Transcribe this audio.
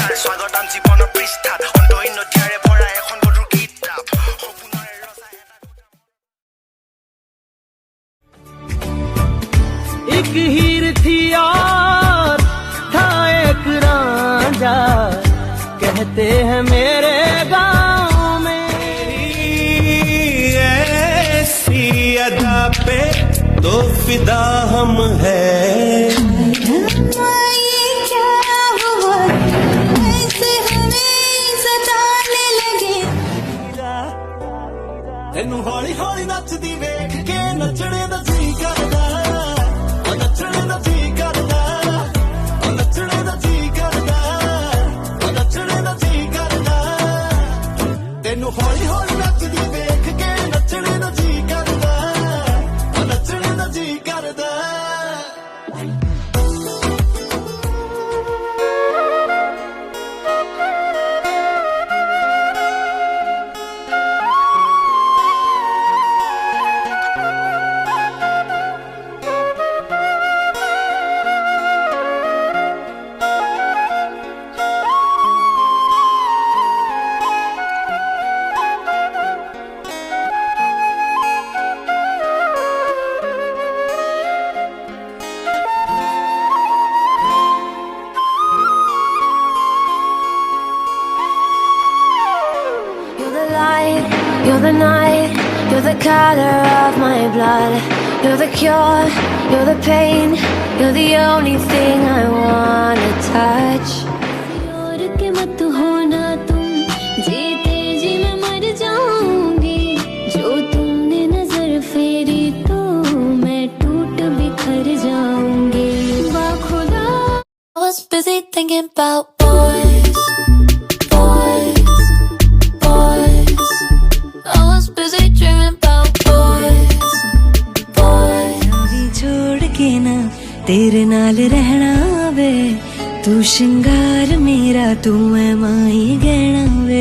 বিস্তার স্বাগতম জীবন পৃষ্ঠাত অন্তহীন নদীয়াৰে ভৰা এখন মধুৰ কিতাপ সপোনৰে ৰচা एक हीर थी और था एक रांझा कहते हैं मेरे गाँव में ऐसी अदा पे तो फिदा हम है तेनू हौली हौली नचदी वेख के नचने दा जी करदा ओ नचने दा जी करदा ओ नचने दा जी करदा ओ नचने दा जी करदा तेनू हौली हौली नचदी वेख के नचने दा जी करदा ओ नचने दा जी करदा You're the night, you're the color of my blood. You're the cure, you're the pain. You're the only thing I wanna touch. और के मत होना तुम, जीते जी मैं मर जाऊंगी. जो तुमने नजर फेरी तो मैं टूट बिखर जाऊंगी. बाखुदा. I was busy thinking about boys. I was busy dreaming about boys. छोड़ के ना तेरे नाल रहना वे, तू श्रृंगार मेरा, तू मैं माई गहना वे.